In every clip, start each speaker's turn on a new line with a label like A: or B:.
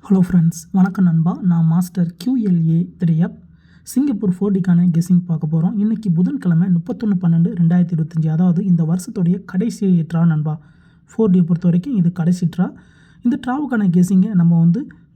A: Hello friends, வணக்கம் நண்பா. நான் மாஸ்டர் QLA 3F சிங்கப்பூர் 4Dக்கான கெஸ்ஸிங் பார்க்க போகிறோம். இன்றைக்கி புதன்கிழமை 31/12/2025, அதாவது இந்த வருஷத்துடைய கடைசி ட்ரா நண்பா. 4D பொறுத்த வரைக்கும் இது கடைசி ட்ரா. இந்த ட்ராவுக்கான கெஸ்ஸிங்கை நம்ம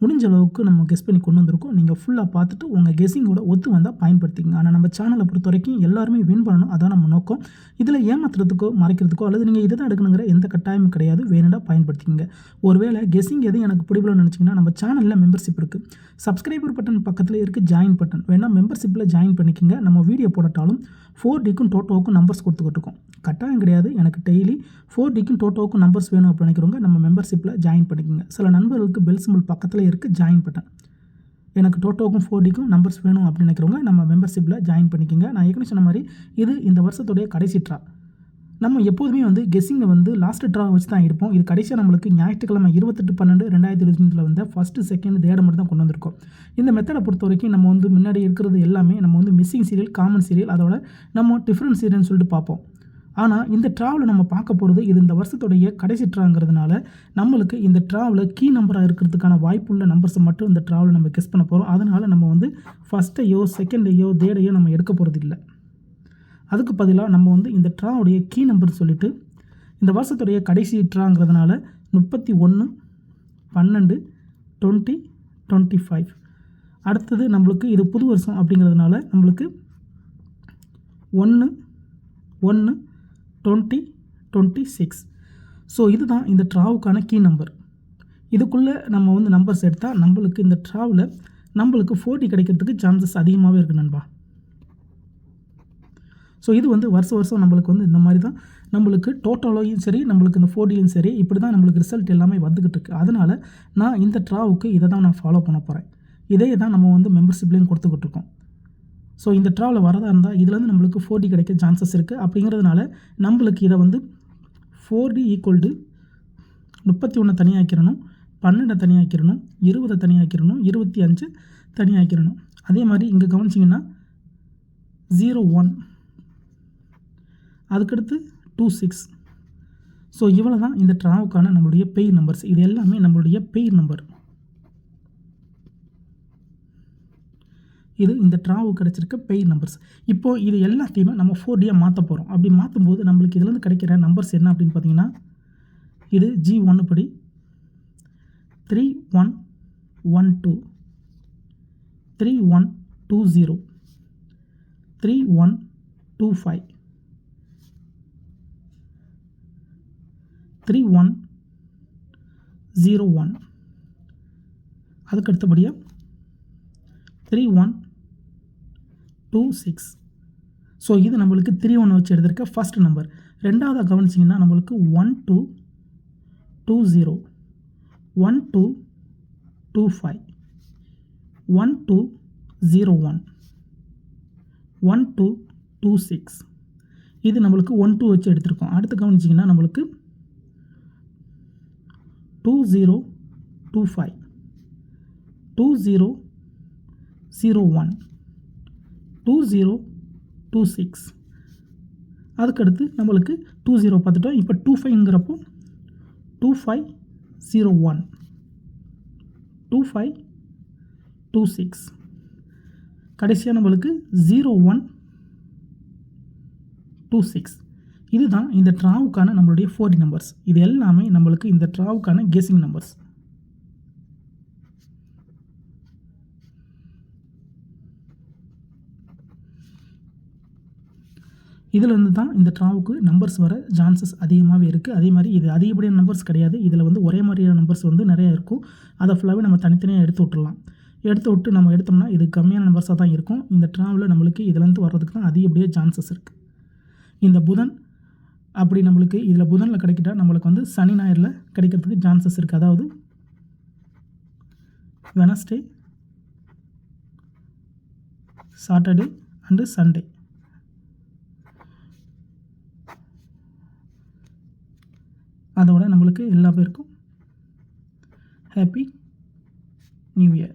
A: முடிஞ்ச அளவுக்கு நம்ம கெஸ் பண்ணி கொண்டு வந்திருக்கோம். நீங்கள் ஃபுல்லாக பார்த்துட்டு உங்கள் கெஸ்ஸிங்கோட ஒத்து வந்தால் பயன்படுத்திக்கங்க. ஆனால் நம்ம சேனலை பொறுத்த வரைக்கும் எல்லாருமே வின் பண்ணணும், அதான் நம்ம நோக்கம். இதில் ஏமாத்துறதுக்கோ மறைக்கிறதுக்கோ அல்லது நீங்கள் இதை தான் எடுக்கணுங்கிற எந்த கட்டாயமும் கிடையாது. வேணும்னா பயன்படுத்திக்கங்க. ஒருவேளை கெஸ்ஸிங் எதுவும் எனக்கு பிடிக்கலன்னு நினச்சிங்கன்னா நம்ம சேனலில் மெம்பர்ஷிப் இருக்குது. சப்ஸ்கிரைபர் பட்டன் பக்கத்தில் இருக்குது ஜாயின் பட்டன், வேணால் மெம்பர்ஷிப்பில் ஜாயின் பண்ணிக்கோங்க. நம்ம வீடியோ போடட்டாலும் 4Dக்கும் டோட்டோவுக்கும் நம்பர்ஸ் கொடுத்துக்கிட்டு இருக்கோம். கட்டாயம் கிடையாது, எனக்கு டெய்லி 4Dக்கும் டோட்டோவுக்கும் நம்பர்ஸ் வேணும் அப்படின்னு நினைக்கிறவங்க நம்ம மெம்பர்ஷிப்பில் ஜாயின் பண்ணிக்கோங்க. சில நண்பர்களுக்கு பெல் சிம்பிள் பக்கத்தில் இருக்குது ஜாயின் பட்டன், எனக்கு டோட்டோவுக்கும் 4Dக்கும் நம்பர்ஸ் வேணும் அப்படின்னு நினைக்கிறவங்க நம்ம மெம்பர்ஷிப்பில் ஜாயின் பண்ணிக்கோங்க. நான் ஏற்கனவே சொன்ன மாதிரி இது இந்த வருஷத்துடைய கடைசி ட்ரா. நம்ம எப்போதுமே கெஸ்ஸிங்கை லாஸ்ட் ட்ரா வச்சு தான் இருப்போம். இது கடைசியாக நம்மளுக்கு ஞாயிற்றுக்கிழமை 28/12/2025 ஃபஸ்ட்டு செகண்ட் தேர்ட் மட்டும் தான் கொண்டு வந்திருக்கோம். இந்த மெத்தடை பொறுத்த வரைக்கும் நம்ம முன்னாடி இருக்கிறது எல்லாமே நம்ம மிஸ்ஸிங் சீரியல், காமன் சீரியல், அதோட நம்ம டிஃப்ரெண்ட் சீரியல்னு சொல்லிட்டு பார்ப்போம். ஆனால் இந்த ட்ராவில் நம்ம பார்க்க போகிறது இது இந்த வருஷத்துடைய கடைசி ட்ராங்கிறதுனால நம்மளுக்கு இந்த ட்ராவில் கீ நம்பராக இருக்கிறதுக்கான வாய்ப்புள்ள நம்பர்ஸை மட்டும் இந்த ட்ராவில் நம்ம கெஸ் பண்ண போகிறோம். அதனால் நம்ம ஃபஸ்ட்டையோ செகண்டையோ தேர்டையோ நம்ம எடுக்க போகிறது இல்லை. அதுக்கு பதிலாக நம்ம இந்த ட்ராவுடைய கீ நம்பர் சொல்லிவிட்டு இந்த வருஷத்துடைய கடைசி ட்ராங்கிறதுனால 31/12/2025. அடுத்தது நம்மளுக்கு இது புது வருஷம் அப்படிங்கிறதுனால நம்மளுக்கு 1/1/2026. ஸோ இதுதான் இந்த ட்ராவுக்கான கீ நம்பர். இதுக்குள்ளே நம்ம நம்பர்ஸ் எடுத்தால் நம்மளுக்கு இந்த ட்ராவில் நம்மளுக்கு 4D கிடைக்கிறதுக்கு சான்சஸ் அதிகமாகவே இருக்குது நண்பா. ஸோ இது வருஷம் நம்மளுக்கு இந்த மாதிரி தான் நம்மளுக்கு டோட்டலையும் சரி, நம்மளுக்கு இந்த 4Dலையும் சரி, இப்படி தான் நம்மளுக்கு ரிசல்ட் எல்லாமே வந்துக்கிட்டு இருக்குது. அதனால் நான் இந்த ட்ராவுக்கு இதை தான் நான் ஃபாலோ பண்ண போகிறேன். இதே தான் நம்ம மெம்பர்ஷிப்லேயும் கொடுத்துக்கிட்டு இருக்கோம். ஸோ இந்த ட்ராவில் வரதாக இருந்தால் இதுலேருந்து நம்மளுக்கு 4D கிடைக்க சான்சஸ் இருக்குது. அப்படிங்கிறதுனால நம்மளுக்கு இதை 4D = 31 தனியாக்கிடணும், 12 தனியாக்கிடணும், 20 தனியாக்கிடணும், 25 தனியாக்கிடணும். அதே மாதிரி இங்கே கவனிச்சிங்கன்னா 01, அதுக்கடுத்து 26. ஸோ இவ்வளோ தான் இந்த ட்ராவுக்கான நம்மளுடைய பெயர் நம்பர்ஸ். இது எல்லாமே நம்மளுடைய பெயர் நம்பர். இது இந்த ட்ராவுக்கு கிடச்சிருக்க பெயர் நம்பர்ஸ். இப்போது இது எல்லாத்தையுமே நம்ம 4Dயாக மாற்ற போகிறோம். அப்படி மாற்றும்போது நம்மளுக்கு இதுலேருந்து கிடைக்கிற நம்பர்ஸ் என்ன அப்படின்னு பார்த்தீங்கன்னா, இது G1 படி 3112, 3120, 3125, 3101, அதுக்கு அடுத்தபடியாக 3126. ஸோ இது நம்மளுக்கு 31 வச்சு எடுத்திருக்க ஃபஸ்ட் நம்பர். ரெண்டாவதாக கவனிச்சிங்கன்னா நம்மளுக்கு 1220, 1225, 1201, 1226. இது நம்மளுக்கு 12 வச்சு எடுத்திருக்கோம். அடுத்து கவனிச்சிங்கன்னா நம்மளுக்கு 2025, 2001, 2026. அதுக்கடுத்து நம்மளுக்கு 20 பார்த்துட்டோம். இப்போ 25ங்கிறப்போ 2501, 2526. கடைசியாக நம்மளுக்கு 0126. இதுதான் இந்த ட்ராவுக்கான நம்மளுடைய 4D நம்பர்ஸ். இது எல்லாமே நம்மளுக்கு இந்த ட்ராவுக்கான கெஸ்ஸிங் நம்பர்ஸ். இதிலேருந்து தான் இந்த ட்ராவுக்கு நம்பர்ஸ் வர சான்சஸ் அதிகமாகவே இருக்குது. அதே மாதிரி இது அதிகப்படியான நம்பர்ஸ் கிடையாது. இதில் ஒரே மாதிரியான நம்பர்ஸ் நிறையா இருக்கும். அதை ஃபுல்லாகவே நம்ம தனித்தனியாக எடுத்து விட்டுடலாம். எடுத்து விட்டு நம்ம எடுத்தோம்னா இது கம்மியான நம்பர்ஸாக தான் இருக்கும். இந்த ட்ராவில் நம்மளுக்கு இதுலேருந்து வர்றதுக்கு தான் அதிகப்படியாக சான்சஸ் இருக்குது. இந்த புதன் அப்படி நம்மளுக்கு இதில் புதனில் கிடைக்கிட்டா நம்மளுக்கு சனி ஞாயிறில் கிடைக்கிறதுக்கு சான்சஸ் இருக்குது. அதாவது வெனஸ்டே, சாட்டர்டே அண்டு சண்டே. அதோட நம்மளுக்கு எல்லா பேருக்கும் ஹாப்பி நியூ இயர்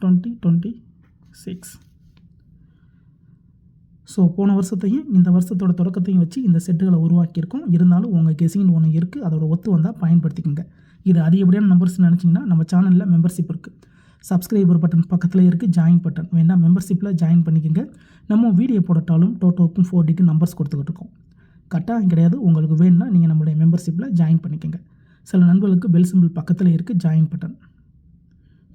A: 2026. ஸோ போன வருஷத்தையும் இந்த வருஷத்தோட தொடக்கத்தையும் வச்சு இந்த செட்டுகளை உருவாக்கியிருக்கோம். இருந்தாலும் உங்கள் கெஸிங்னு ஒன்று இருக்குது, அதோட ஒத்து வந்தால் பயன்படுத்திக்கோங்க. இது அதிகப்படியான நம்பர்ஸ் நினச்சிங்கன்னா நம்ம சேனலில் மெம்பர்ஷிப் இருக்குது. சப்ஸ்கிரைபர் பட்டன் பக்கத்தில் இருக்குது ஜாயின் பட்டன் வேணால் மெம்பர்ஷிப்பில் ஜாயின் பண்ணிக்கோங்க. நம்ம வீடியோ போடட்டாலும் டோட்டோக்கும் 4Dக்கு நம்பர்ஸ் கொடுத்துக்கிட்டு இருக்கோம். கட்டாயம் கிடையாது. உங்களுக்கு வேணும்னா நீங்கள் நம்மளுடைய மெம்பர்ஷிப்பில் ஜாயின் பண்ணிக்கோங்க. சில நண்பர்களுக்கு பெல் சிம்பிள் பக்கத்தில் இருக்குது ஜாயின் பட்டன்.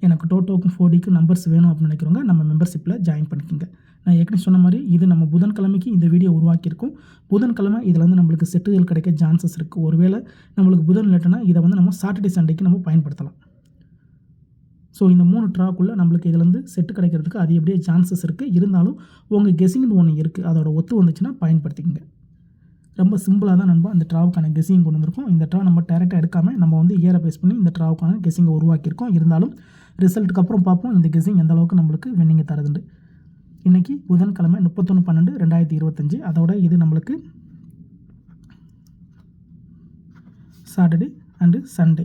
A: எனக்கு டோட்டோக்கும் 4Dக்கு நம்பர்ஸ் வேணும் அப்படின்னு நினைக்கிறவங்க நம்ம மெம்பர்ஷிப்பில் ஜாயின் பண்ணிக்கோங்க. நான் ஏற்கனவே சொன்ன மாதிரி இது நம்ம புதன்கிழமைக்கு இந்த வீடியோ உருவாக்கியிருக்கோம். புதன்கிழமை இதில் வந்து நம்மளுக்கு செட்டுகள் கிடைக்க சான்சஸ் இருக்குது. ஒருவேளை நம்மளுக்கு புதன் இல்லைன்னா இதை வந்து நம்ம சாட்டர்டே சண்டேக்கு நம்ம பயன்படுத்தலாம். ஸோ இந்த 3 ட்ராக்குள்ளே நம்மளுக்கு இதிலேருந்து செட்டு கிடைக்கிறதுக்கு அது எப்படியே சான்சஸ் இருக்குது. இருந்தாலும் உங்கள் கெஸிங்னு ஒன்று இருக்குது, அதோட ஒத்து வந்துச்சுன்னா பயன்படுத்திக்கங்க. ரொம்ப சிம்பிளாக தான் நண்பா இந்த ட்ராவுக்கான கெஸிங் கொண்டு வந்திருக்கோம். இந்த ட்ரா நம்ம டேரெக்டாக எடுக்காமல் நம்ம வந்து இயரை பேஸ் பண்ணி இந்த ட்ராவுக்கான கெஸிங்கை உருவாக்கியிருக்கோம். இருந்தாலும் ரிசல்ட்டுக்கு அப்புறம் பார்ப்போம் இந்த கெஸிங் எந்த அளவுக்கு நம்மளுக்கு வின்னிங்கை தருதுண்டு. இன்றைக்கி புதன்கிழமை 31/12/2025. அதோட இது நம்மளுக்கு சாட்டர்டே அண்டு சண்டே.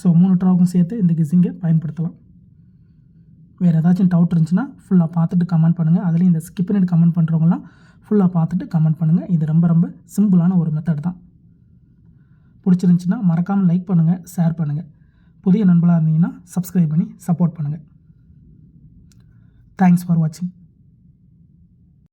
A: ஸோ 3 ட்ராவுக்கும் சேர்த்து இந்த கெஸிங்கை பயன்படுத்தலாம். வேறு ஏதாச்சும் டவுட் இருந்துச்சுன்னா ஃபுல்லாக பார்த்துட்டு கமெண்ட் பண்ணுங்கள். அதுலேயும் இந்த ஸ்கிப் பண்ணிட்டு கமெண்ட் பண்ணுறவங்களாம் ஃபுல்லாக பார்த்துட்டு கமெண்ட் பண்ணுங்கள். இது ரொம்ப ரொம்ப சிம்பிளான ஒரு மெத்தட் தான். பிடிச்சிருந்துச்சின்னா மறக்காமல் லைக் பண்ணுங்கள், ஷேர் பண்ணுங்கள். புதிய நண்பர்களாக இருந்தீங்கன்னா சப்ஸ்கிரைப் பண்ணி சப்போர்ட் பண்ணுங்கள். தேங்க்ஸ் ஃபார் வாட்சிங்.